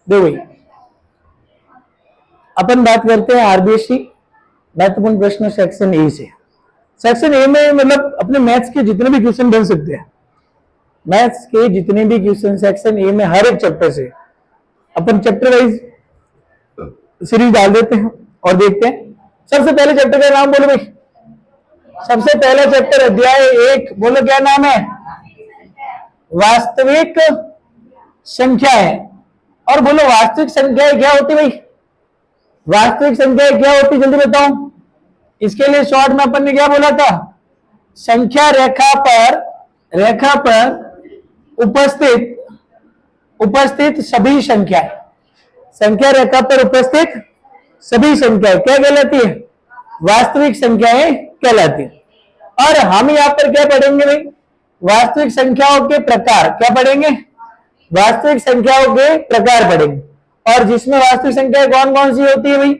देखो भाई, अपन बात करते हैं आरबीएससी महत्वपूर्ण प्रश्न सेक्शन ए से। सेक्शन ए में मतलब अपने मैथ्स के जितने भी क्वेश्चन बन सकते हैं, मैथ्स के जितने भी क्वेश्चन सेक्शन ए में हर एक चैप्टर से अपन चैप्टर वाइज सीरीज डाल देते हैं और देखते हैं। सबसे पहले चैप्टर का नाम बोलो भाई। सबसे पहला चैप्टर अध्याय 1, बोलो क्या नाम है? वास्तविक संख्या है। और बोलो वास्तविक संख्याएं क्या होती भाई? वास्तविक संख्याएं क्या होती जल्दी बताओ। इसके लिए शॉर्ट में अपन ने क्या बोला था? संख्या रेखा पर उपस्थित सभी संख्याएं, संख्या रेखा पर उपस्थित सभी संख्याएं क्या कहलाती है? वास्तविक संख्याएं कहलाती है। और हम यहां पर क्या पढ़ेंगे भाई? वास्तविक संख्याओं के प्रकार। क्या पढ़ेंगे? वास्तविक संख्याओं के प्रकार पढ़ेंगे। और जिसमें वास्तविक संख्याएं कौन कौन सी होती है भाई?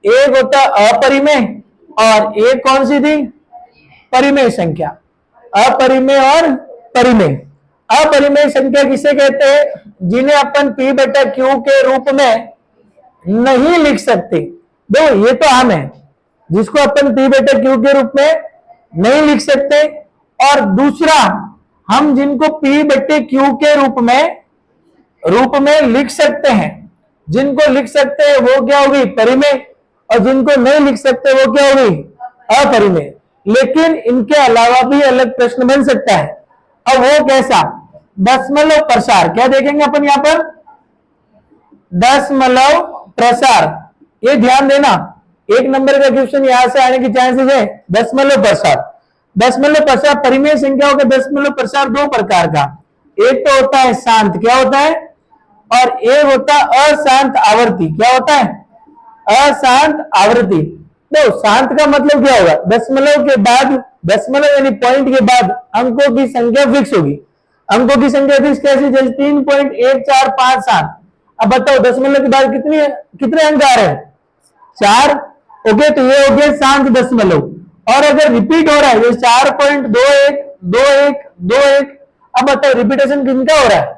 एक होता अपरिमेय और एक कौन सी थी? परिमेय संख्या। अपरिमेय और परिमेय। अपरिमेय संख्या किसे कहते हैं? जिन्हें अपन P बटा Q के रूप में नहीं लिख सकते। देखो ये तो हम है जिसको अपन P बटा Q के रूप में नहीं लिख सकते। और दूसरा, हम जिनको P बटे Q के रूप में लिख सकते हैं, जिनको लिख सकते हैं वो क्या होगी? परिमेय। और जिनको नहीं लिख सकते वो क्या होगी? अपरिमेय। लेकिन इनके अलावा भी अलग प्रश्न बन सकता है। अब वो कैसा? दशमलव प्रसार। क्या देखेंगे अपन यहां पर? दशमलव प्रसार। ये ध्यान देना, एक नंबर का क्वेश्चन यहां से आने की चांसेस है। दशमलव प्रसार। दशमलव प्रसार, परिमेय संख्याओं का दशमलव प्रसार दो प्रकार का। एक तो होता है शांत। क्या होता है? और एक होता है अशांत आवर्ती। क्या होता है? अशांत आवर्ती। तो शांत का मतलब क्या होगा? दशमलव के बाद, दशमलव यानी पॉइंट के बाद अंकों की संख्या फिक्स होगी। अंकों की संख्या फिक्स कैसी? जैसे 3.1457। अब बताओ दशमलव के बाद कितने अंक आ रहे हैं? 4। ओके, तो ये हो गया शांत दशमलव। और अगर रिपीट हो रहा है जैसे 4.21 21 21, अब बताओ रिपीटेशन किनका हो रहा है?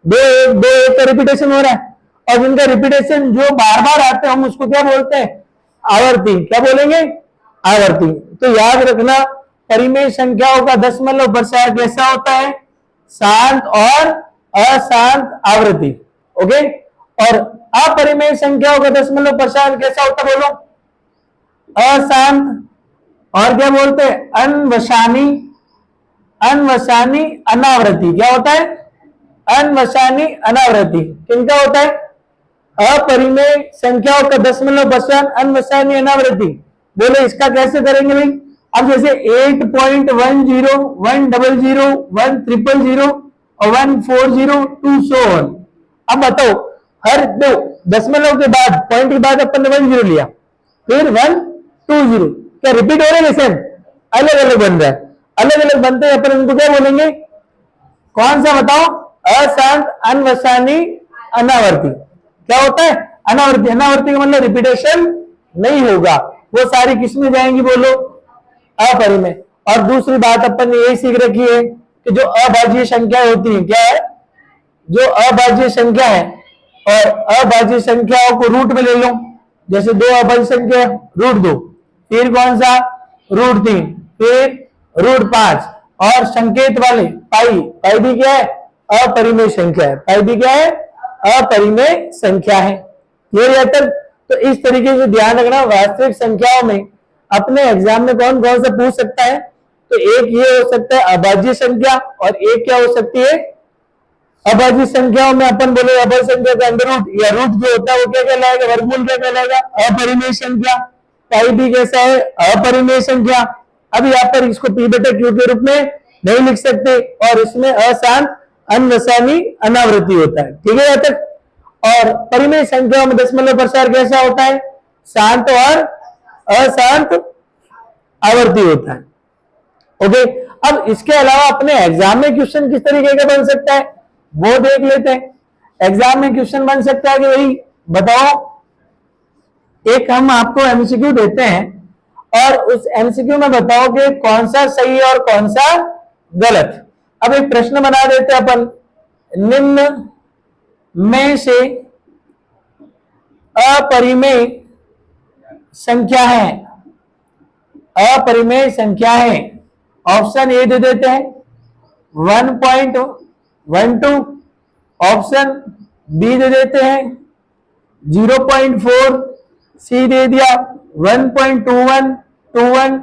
21 21 का रिपीटेशन हो रहा है। और जिनका रिपीटेशन जो बार बार आते हैं हम उसको क्या बोलते हैं? आवर्ती। क्या बोलेंगे? आवर्ती। तो याद रखना, परिमेय संख्याओं का दशमलव प्रसार कैसा होता है? शांत और अशांत आवृत्ति। ओके। और अपरिमेय संख्याओं का दशमलव प्रसार कैसा होता है? बोलो। अशांत और क्या बोलते हैं? अनवसानी अनावृत्ति। क्या होता है? अनवसानी अनावृत्ति। किनका होता है? अपरिमेय संख्याओं का दशमलव प्रसार अनवसानी अनावृत्ति। बोले इसका कैसे करेंगे भाई? अब जैसे 8.10 100 100 और 140 सो ऑन। अब बताओ हर दो दशमलव के बाद, पॉइंट के बाद अपन ने 10 लिया, फिर 120। क्या रिपीट हो रहे हैं? सेम अलग अलग बन रहा है। अलग अलग बनते हैं, अपन इनको क्या बोलेंगे? कौन सा बताओ? अशांत अनवसानी अनावर्ती। क्या होता है? अनावर्ती। अनावर्ती का मतलब रिपीटेशन नहीं होगा। वो सारी किसमें जाएंगी? बोलो। अपरिमेय। और दूसरी बात अपन ने यही सीख रखी है कि जो अभाज्य संख्या होती है, क्या है? जो अभाज्य संख्या है, और अभाज्य संख्याओं को रूट में ले लो। जैसे 2 अभाज्य संख्या, √2, फिर कौन सा? √3, फिर √5। और संकेत वाले पाई भी क्या है? अपरिमेय संख्या है। पाई भी क्या है? अपरिमेय संख्या है। क्लियर है तक? तो इस तरीके से ध्यान रखना, वास्तविक संख्याओं में अपने एग्जाम में कौन कौन सा पूछ सकता है? तो एक ये हो सकता है अभाज्य संख्या, और एक क्या हो सकती है? अभाज्य संख्याओं में अपन बोले अभाज्य संख्या का अंदर रूट या रूट जो होता है वो क्या कहलाएगा? वर्गमूल क्या कहलाएगा? अपरिमेय संख्या। पाई भी कैसा है? अपरिमेय संख्या। अब यहाँ पर इसको P बटा Q के रूप में नहीं लिख सकते, और इसमें अशांत अनवसानी अनावृत्ति होता है। ठीक है यहाँ तक? और परिमेय संख्याओं में दशमलव प्रसार कैसा होता है? शांत और अशांत आवर्ती होता है। ओके। अब इसके अलावा अपने एग्जाम में क्वेश्चन किस तरीके का बन सकता है वो देख लेते हैं। एग्जाम में क्वेश्चन बन सकता है कि भाई बताओ, एक हम आपको एमसीक्यू देते हैं और उस एमसीक्यू में बताओ कि कौन सा सही और कौन सा गलत। अब एक प्रश्न बना देते हैं अपन, निम्न में से अपरिमेय संख्या है, अपरिमेय संख्या है। ऑप्शन ए दे देते हैं 1.12, ऑप्शन बी दे देते हैं 0.4, सी दे दिया 1.21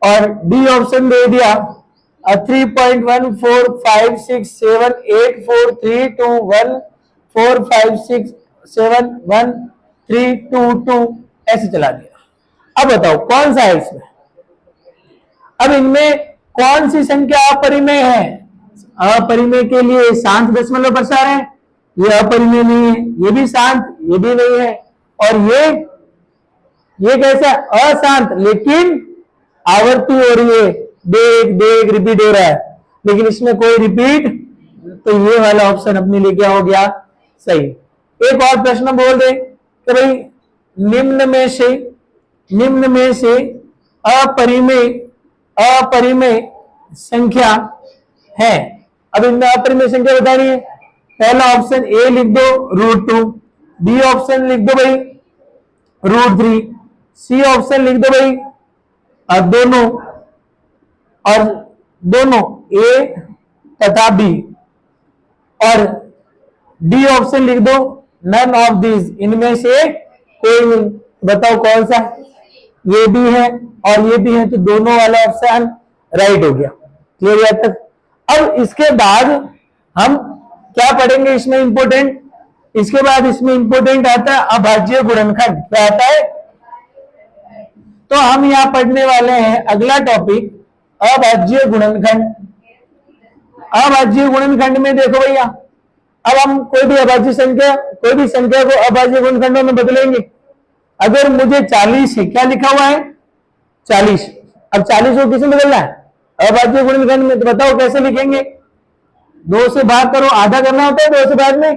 और डी ऑप्शन दे दिया 3.1456784214567132 ऐसे चला दिया। अब बताओ कौन सा है इसमें? अब इनमें कौन सी संख्या अपरिमेय है? अपरिमेय के लिए शांत दशमलव प्रसार है, ये अपरिमेय नहीं है, ये भी शांत, ये भी नहीं है, और ये कैसा अशांत लेकिन आवर्ती हो रही है, देख देख रिपीट हो रहा है, लेकिन इसमें कोई रिपीट, तो ये वाला ऑप्शन अपने लिए क्या हो गया? सही। एक और प्रश्न बोल दे कि भाई निम्न में से अपरिमेय संख्या है। अब इनमें अपरिमेय संख्या बतानी है। पहला ऑप्शन ए लिख दो √2, बी ऑप्शन लिख दो भाई √3, सी ऑप्शन लिख दो भाई दोनों ए तथा बी, और डी ऑप्शन लिख दो नन ऑफ दिस, इनमें से कोई नहीं। बताओ कौन सा? ये भी है और ये भी है, तो दोनों वाला ऑप्शन राइट हो गया। क्लियर है तक? अब इसके बाद हम क्या पढ़ेंगे इसमें इंपोर्टेंट? इसके बाद इसमें इंपोर्टेंट आता है अभाज्य गुणनखंड। क्या आता है? तो हम यहां पढ़ने वाले हैं अगला टॉपिक अभाज्य गुणनखंड। अभाज्य गुणनखंड में देखो भैया, अब हम कोई भी संख्या को अभाज्य गुणनखंडों में बदलेंगे। अगर मुझे 40 है, क्या लिखा हुआ है 40, अब 40 को किसमें बदलना है? अभाज्य गुणनखंड में। तो बताओ कैसे लिखेंगे? 2 से भाग करो, आधा करना होता है 2 से भाग में।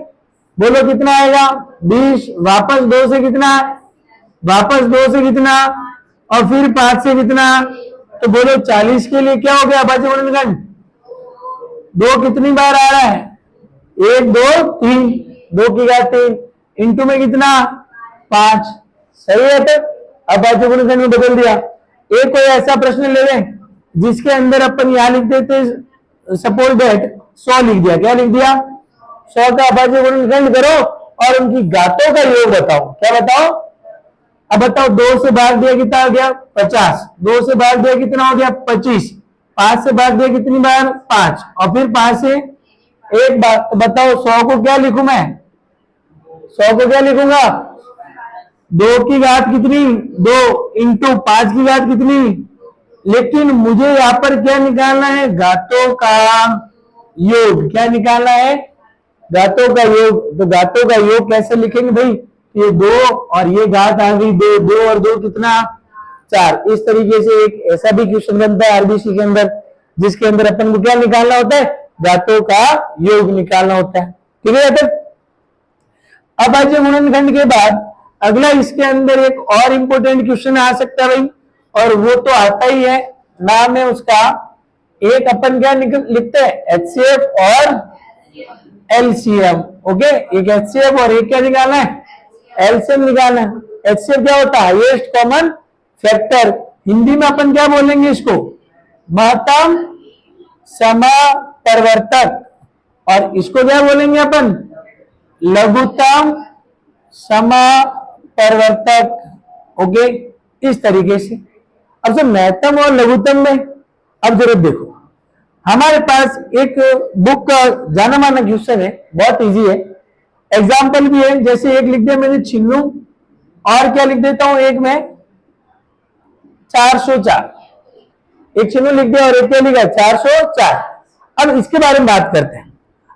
बोलो कितना आएगा? 20, वापस 2 से कितना, वापस 2 से कितना, और फिर 5 से कितना। तो बोलो 40 के लिए क्या हो गया अभाज्य गुणनखंड? 2 कितनी बार आ रहा है? 1 2 3, 2 की घात 3, इंटू में कितना 5। सही है? तो अभाज्य गुणनखंड में बदल दिया। एक कोई ऐसा प्रश्न ले लें जिसके अंदर अपन यहां लिख देते सपोज दैट 100 लिख दिया। क्या लिख दिया? 100 का अभाज्य गुणनखंड करो और उनकी घातों का योग बताओ। क्या बताओ? अब बताओ 2 से भाग दिया कितना हो गया? 50, 2 से भाग दिया कितना हो गया? 25, 5 से भाग दिया कितनी बार? 5, और फिर 5 से एक बार। तो बताओ 100 को क्या लिखूं मैं? 100 को क्या लिखूंगा? 2 की घात कितनी? 2 इंटू 5 की घात कितनी? लेकिन मुझे यहां पर क्या निकालना है? घातों का योग। क्या निकालना है? घातों का योग। तो घातों का योग कैसे लिखेंगे भाई? ये 2 और ये घात आ गई 2, 2 और 2 कितना? 4। इस तरीके से एक ऐसा भी क्वेश्चन बनता है आरबीसी के अंदर, जिसके अंदर अपन को क्या निकालना होता है? घातों का योग निकालना होता है। ठीक है? तो अभाज्य गुणनखंड के बाद अगला इसके अंदर एक और इंपोर्टेंट क्वेश्चन आ सकता है भाई, और वो तो आता ही है, नाम है उसका, एक अपन क्या लिखते हैं? एचसीएफ और एलसीएम। ओके, एक एचसीएफ और एक क्या निकालना है? एलसीएम निकालना है। एचसीएफ क्या होता है? Highest common factor. हिंदी में अपन क्या बोलेंगे इसको? महत्तम समापरिवर्तक। और इसको क्या बोलेंगे अपन? लघुत्तम समापरिवर्तक। ओके, इस तरीके से। अब जो महत्तम और लघुत्तम में, अब जरा देखो, हमारे पास एक बुक का जाना माना क्वेश्चन है, बहुत इजी है, एग्जाम्पल भी है। जैसे एक लिख दिया मैंने छिन्नू, और क्या लिख देता हूं एक में 404। एक छिन्नू लिख दिया और एक क्या लिखा? 404। अब इसके बारे में बात करते हैं।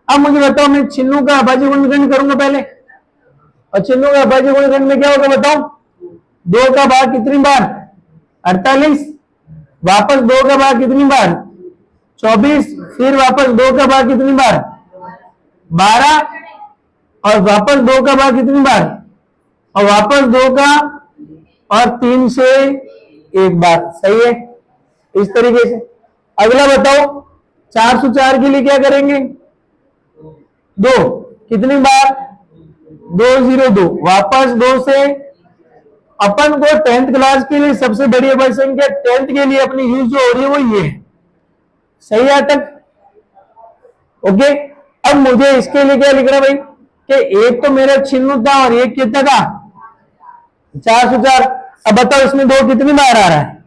अब मुझे बताओ, मैं छिन्नू का अभाज्य गुणनखंड करूंगा पहले, और छिन्नू का अभाज्य गुणनखंड में क्या होगा बताओ? 2 का भाग कितनी बार? 48, वापस 2 का भाग कितनी बार? 24, फिर वापस 2 का भाग कितनी बार? 12, और वापस 2 का भाग कितनी बार? और वापस 2 का, और 3 से 1 बार। सही है? इस तरीके से। अगला बताओ, 404 के लिए क्या करेंगे? 2 कितनी बार? 202, वापस 2 से अपन को 10th क्लास के लिए सबसे बड़ी अभाज्य संख्या 10th के लिए अपनी यूज जो हो रही है वो ये है। सही है तक? ओके। अब मुझे इसके लिए क्या लिख रहा भाई कि एक तो मेरा चिन्ह था और एक कितना था 404। अब बताओ इसमें 2 कितनी बार आ रहा है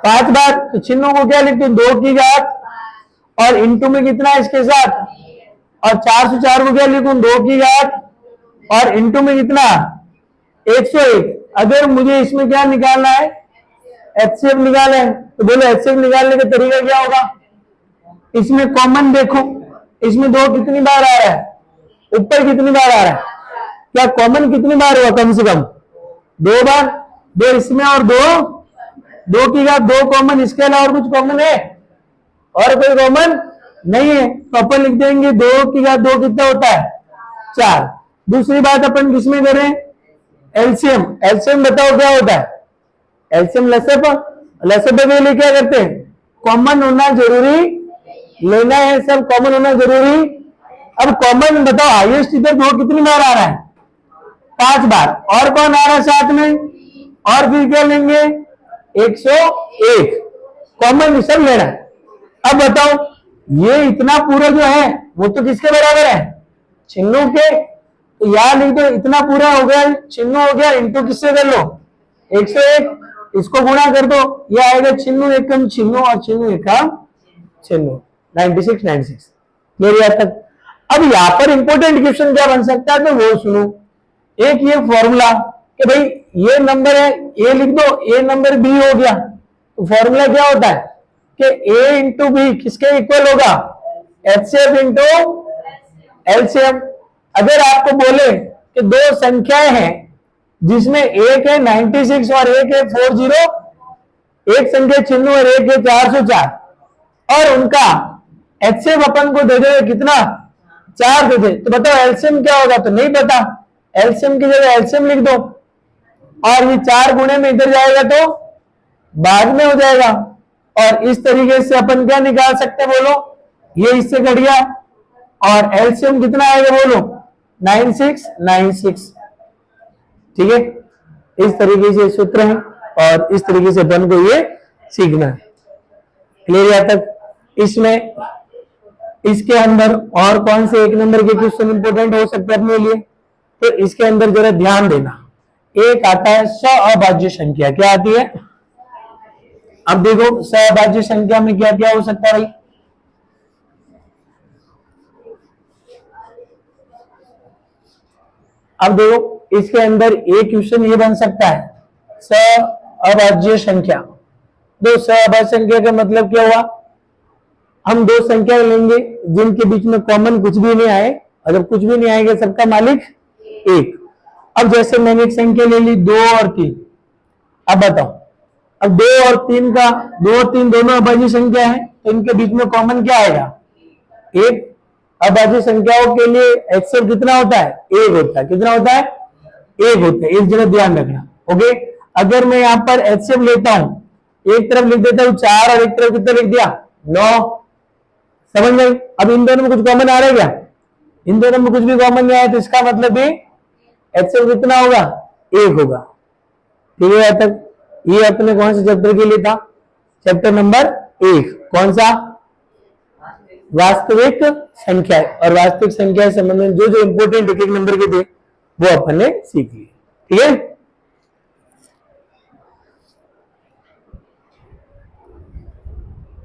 5 बार। तो चिन्हों को क्या लिखते हैं 2 की घात और इंटू में कितना है इसके साथ और 404 को क्या लिखूं 2 की घात और इंटू में कितना 101। अगर मुझे इसमें क्या निकालना है एचसीएफ निकालना है तो बोलो एचसीएफ निकालने का तरीका क्या होगा। इसमें कॉमन देखो, इसमें 2 कितनी बार आ रहा है ऊपर कितनी बार आ रहा है क्या कॉमन कितनी बार हुआ कम से कम 2 बार। 2 इसमें और 2 की घात 2 कॉमन, इसके अलावा और कुछ कॉमन है और कोई कॉमन नहीं है तो अपन लिख देंगे 2 की घात 2 कितना होता है 4। दूसरी बात अपन किसमें करें एलसीएम। एलसीएम बताओ क्या होता है एलसीएम लसप। लसप के लिए क्या करते हैं कॉमन होना जरूरी लेना है, सब कॉमन होना जरूरी। अब कॉमन बताओ हाईएस्ट इधर 2 कितनी बार आ रहा है 5 बार और कौन आ रहा है साथ में और फिर क्या लेंगे 101 कॉमन सब लेना है। अब बताओ ये इतना पूरा जो है वो तो किसके बराबर है चिन्हों के। तो यार लिख दो इतना पूरा हो गया चिन्ह हो गया इंटू किससे कर लो 101, इसको गुणा कर दो ये आएगा चिन्ह एकम चिन्ह और चिन्ह एकम चिन्ह 96 मेरे यहां तक। अब यहां पर इंपोर्टेंट क्वेश्चन क्या बन सकता है तो वो सुनो। एक ये फॉर्मूला कि भाई ये नंबर है ए लिख दो ए नंबर बी हो गया तो फॉर्मूला क्या होता है कि ए इंटू बी किसके इक्वल होगा एचसीएफ इंटू एलसीएम। अगर आपको बोले कि 2 संख्याएं हैं जिसमें एक है 96 और एक है 40, एक संख्या चिन्ह और एक है 404 और उनका एचसीएफ अपन को दे दे कितना 4 दे दे तो बताओ एलसीएम क्या होगा तो नहीं पता। एलसीएम की जगह एलसीएम लिख दो और ये 4 गुणे में इधर जाएगा तो बाद में हो जाएगा। और इस तरीके से अपन क्या निकाल सकते बोलो ये इससे कट गया और एलसीएम कितना आएगा बोलो 96। ठीक है इस तरीके से सूत्र है और इस तरीके से अपन को ये सीखना है। क्लियर यहां तक? इसमें इसके अंदर और कौन से एक नंबर के क्वेश्चन इंपोर्टेंट हो सकते हैं अपने लिए तो इसके अंदर जरा ध्यान देना। एक आता है सहअभाज्य संख्या। क्या आती है अब देखो सहअभाज्य संख्या में क्या क्या हो सकता है भाई। अब देखो इसके अंदर एक क्वेश्चन ये बन सकता है सहअभाज्य संख्या। दो सहअभाज्य संख्या का मतलब क्या हुआ हम 2 संख्या लेंगे जिनके बीच में कॉमन कुछ भी नहीं आए और जब कुछ भी नहीं आएगा सबका मालिक 1। अब जैसे मैंने एक संख्या ले ली 2 और 3। अब बताओ अब 2 और 3 का 2 और 3 दोनों अभाज्य संख्या है तो इनके बीच में कॉमन क्या आएगा 1। अभाज्य संख्याओं के लिए एचसीएफ कितना होता है 1 होता है। कितना होता है 1 होता है। इस जगह ध्यान रखना। ओके अगर मैं यहाँ पर एचसीएफ लेता हूं एक तरफ लिख देता हूं 4 और एक तरफ कितना लिख दिया 9। समझ गए? अब इन दोनों में कुछ कॉमन आ रहा है क्या इन दोनों में कुछ भी कॉमन नहीं आया तो इसका मतलब भी एचसीएफ कितना होगा 1 होगा। ठीक है यहाँ तक? ये अपने कौन से चैप्टर के लिए था चैप्टर नंबर 1 कौन सा वास्तविक संख्या और वास्तविक संख्या से संबंधित जो जो इंपोर्टेंट एक नंबर के थे वो अपन ने सीख लिए। ठीक है